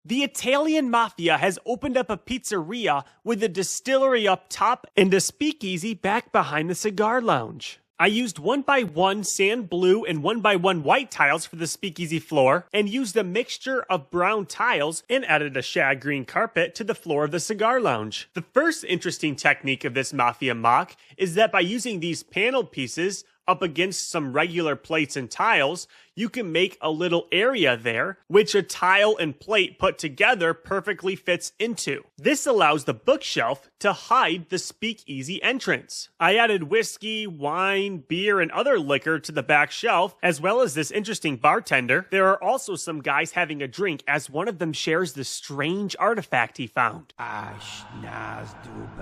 The Italian Mafia has opened up a pizzeria with a distillery up top and a speakeasy back behind the cigar lounge. I used 1x1 sand blue and 1x1 white tiles for the speakeasy floor and used a mixture of brown tiles and added a shag green carpet to the floor of the cigar lounge. The first interesting technique of this Mafia mock is that by using these panel pieces up against some regular plates and tiles, you can make a little area there, which a tile and plate put together perfectly fits into. This allows the bookshelf to hide the speakeasy entrance. I added whiskey, wine, beer, and other liquor to the back shelf, as well as this interesting bartender. There are also some guys having a drink as one of them shares the strange artifact he found. I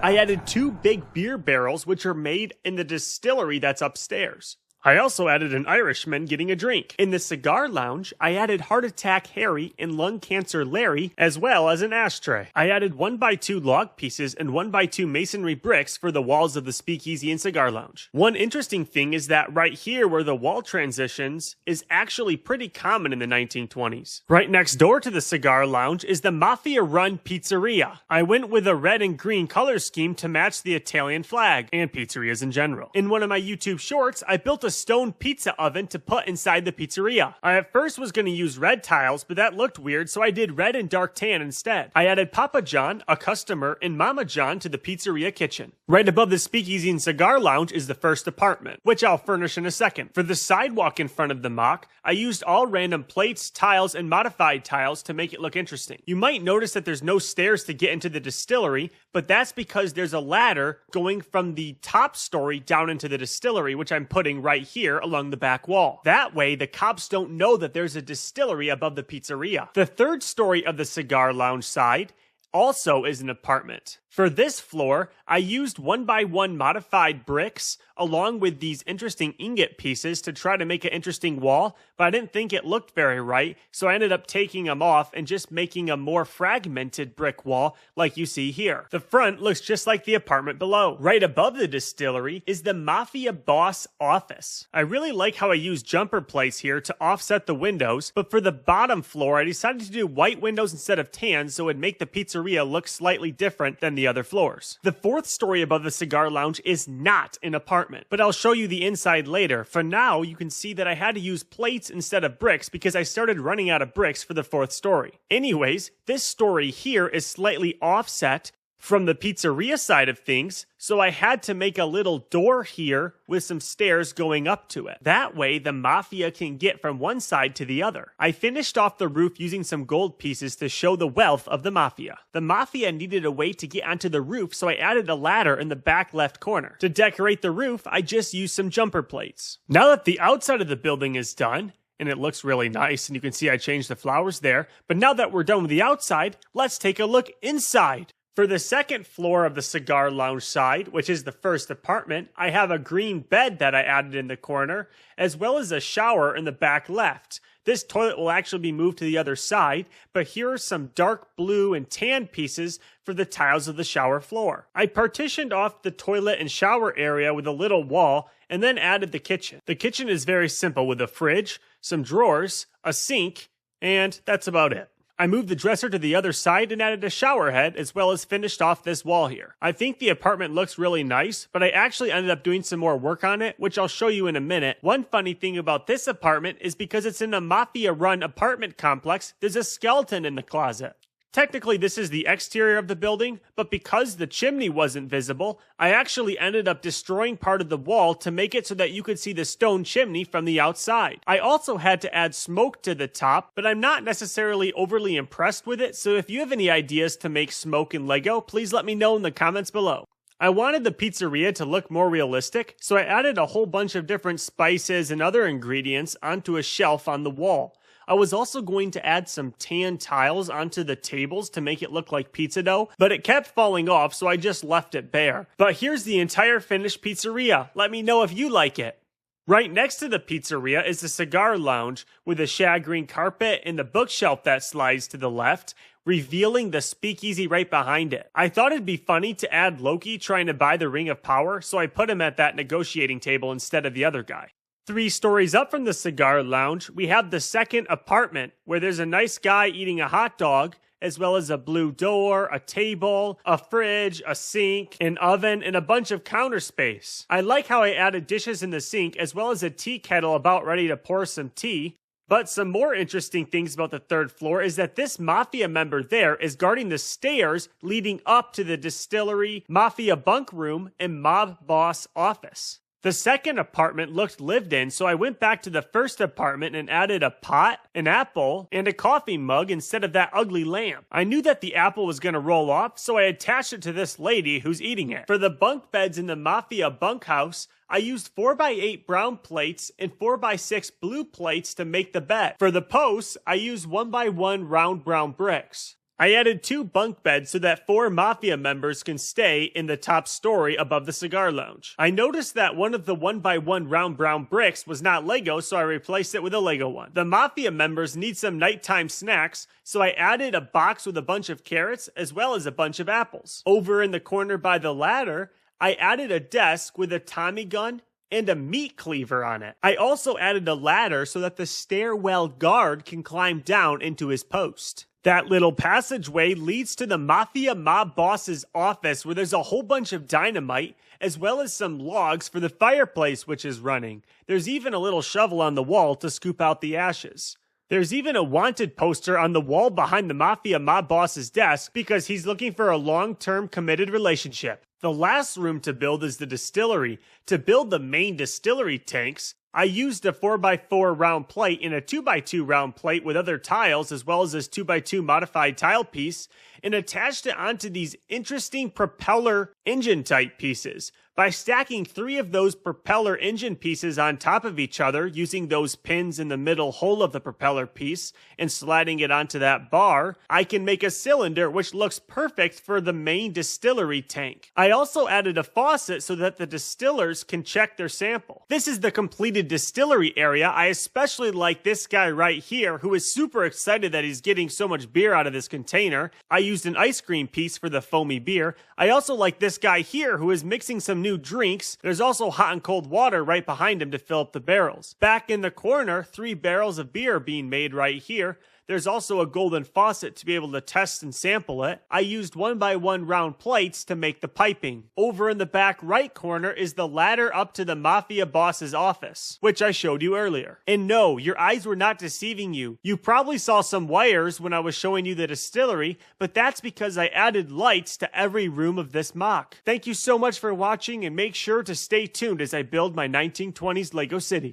added 2 big beer barrels, which are made in the distillery that's upstairs. I also added an Irishman getting a drink. In the cigar lounge, I added Heart Attack Harry and Lung Cancer Larry, as well as an ashtray. I added 1x2 log pieces and 1x2 masonry bricks for the walls of the speakeasy and cigar lounge. One interesting thing is that right here where the wall transitions is actually pretty common in the 1920s. Right next door to the cigar lounge is the Mafia-run pizzeria. I went with a red and green color scheme to match the Italian flag, and pizzerias in general. In one of my YouTube shorts, I built a stone pizza oven to put inside the pizzeria. I at first was going to use red tiles, but that looked weird, so I did red and dark tan instead. I added Papa John, a customer, and Mama John to the pizzeria kitchen. Right above the speakeasy and cigar lounge is the first apartment, which I'll furnish in a second. For the sidewalk in front of the mock, I used all random plates, tiles, and modified tiles to make it look interesting. You might notice that there's no stairs to get into the distillery, but that's because there's a ladder going from the top story down into the distillery, which I'm putting right here along the back wall. That way, the cops don't know that there's a distillery above the pizzeria. The third story of the cigar lounge side also is an apartment. For this floor, I used 1x1 modified bricks along with these interesting ingot pieces to try to make an interesting wall, but I didn't think it looked very right, so I ended up taking them off and just making a more fragmented brick wall like you see here. The front looks just like the apartment below. Right above the distillery is the Mafia boss office. I really like how I used jumper plates here to offset the windows, but for the bottom floor, I decided to do white windows instead of tan so it would make the pizzeria look slightly different than the other floors. The fourth story above the cigar lounge is not an apartment, but I'll show you the inside later. For now, you can see that I had to use plates instead of bricks because I started running out of bricks for the fourth story. Anyways, this story here is slightly offset from the pizzeria side of things, so I had to make a little door here with some stairs going up to it. That way, the Mafia can get from one side to the other. I finished off the roof using some gold pieces to show the wealth of the Mafia. The Mafia needed a way to get onto the roof, so I added a ladder in the back left corner. To decorate the roof, I just used some jumper plates. Now that the outside of the building is done, and it looks really nice, and you can see I changed the flowers there, but now that we're done with the outside, let's take a look inside. For the second floor of the cigar lounge side, which is the first apartment, I have a green bed that I added in the corner, as well as a shower in the back left. This toilet will actually be moved to the other side, but here are some dark blue and tan pieces for the tiles of the shower floor. I partitioned off the toilet and shower area with a little wall, and then added the kitchen. The kitchen is very simple with a fridge, some drawers, a sink, and that's about it. I moved the dresser to the other side and added a shower head as well as finished off this wall here. I think the apartment looks really nice, but I actually ended up doing some more work on it, which I'll show you in a minute. One funny thing about this apartment is because it's in a Mafia-run apartment complex, there's a skeleton in the closet. Technically, this is the exterior of the building, but because the chimney wasn't visible, I actually ended up destroying part of the wall to make it so that you could see the stone chimney from the outside. I also had to add smoke to the top, but I'm not necessarily overly impressed with it, so if you have any ideas to make smoke in Lego, please let me know in the comments below. I wanted the pizzeria to look more realistic, so I added a whole bunch of different spices and other ingredients onto a shelf on the wall. I was also going to add some tan tiles onto the tables to make it look like pizza dough, but it kept falling off, so I just left it bare. But here's the entire finished pizzeria. Let me know if you like it. Right next to the pizzeria is the cigar lounge with a shag green carpet and the bookshelf that slides to the left, revealing the speakeasy right behind it. I thought it'd be funny to add Loki trying to buy the Ring of Power, so I put him at that negotiating table instead of the other guy. 3 stories up from the cigar lounge, we have the second apartment, where there's a nice guy eating a hot dog, as well as a blue door, a table, a fridge, a sink, an oven, and a bunch of counter space. I like how I added dishes in the sink as well as a tea kettle about ready to pour some tea. But some more interesting things about the third floor is that this Mafia member there is guarding the stairs leading up to the Distillery, Mafia bunk room, and mob boss office. The second apartment looked lived in, so I went back to the first apartment and added a pot, an apple, and a coffee mug instead of that ugly lamp. I knew that the apple was going to roll off, so I attached it to this lady who's eating it. For the bunk beds in the Mafia bunkhouse, I used 4x8 brown plates and 4x6 blue plates to make the bed. For the posts, I used 1x1 round brown bricks. I added 2 bunk beds so that 4 Mafia members can stay in the top story above the cigar lounge. I noticed that one of the 1x1 round brown bricks was not Lego, so I replaced it with a Lego one. The Mafia members need some nighttime snacks, so I added a box with a bunch of carrots as well as a bunch of apples. Over in the corner by the ladder, I added a desk with a Tommy gun and a meat cleaver on it. I also added a ladder so that the stairwell guard can climb down into his post. That little passageway leads to the Mafia mob boss's office where there's a whole bunch of dynamite as well as some logs for the fireplace which is running. There's even a little shovel on the wall to scoop out the ashes. There's even a wanted poster on the wall behind the Mafia mob boss's desk because he's looking for a long-term committed relationship. The last room to build is the distillery. To build the main distillery tanks, I used a 4x4 round plate and a 2x2 round plate with other tiles as well as this 2x2 modified tile piece and attached it onto these interesting propeller engine type pieces. By stacking 3 of those propeller engine pieces on top of each other using those pins in the middle hole of the propeller piece and sliding it onto that bar, I can make a cylinder which looks perfect for the main distillery tank. I also added a faucet so that the distillers can check their sample. This is the completed distillery area. I especially like this guy right here who is super excited that he's getting so much beer out of this container. I used an ice cream piece for the foamy beer. I also like this guy here who is mixing some new drinks. There's also hot and cold water right behind him to fill up the barrels. Back in the corner, 3 barrels of beer being made right here. There's also a golden faucet to be able to test and sample it. I used 1x1 round plates to make the piping. Over in the back right corner is the ladder up to the Mafia boss's office, which I showed you earlier. And no, your eyes were not deceiving you. You probably saw some wires when I was showing you the distillery, but that's because I added lights to every room of this mock. Thank you so much for watching and make sure to stay tuned as I build my 1920s Lego City.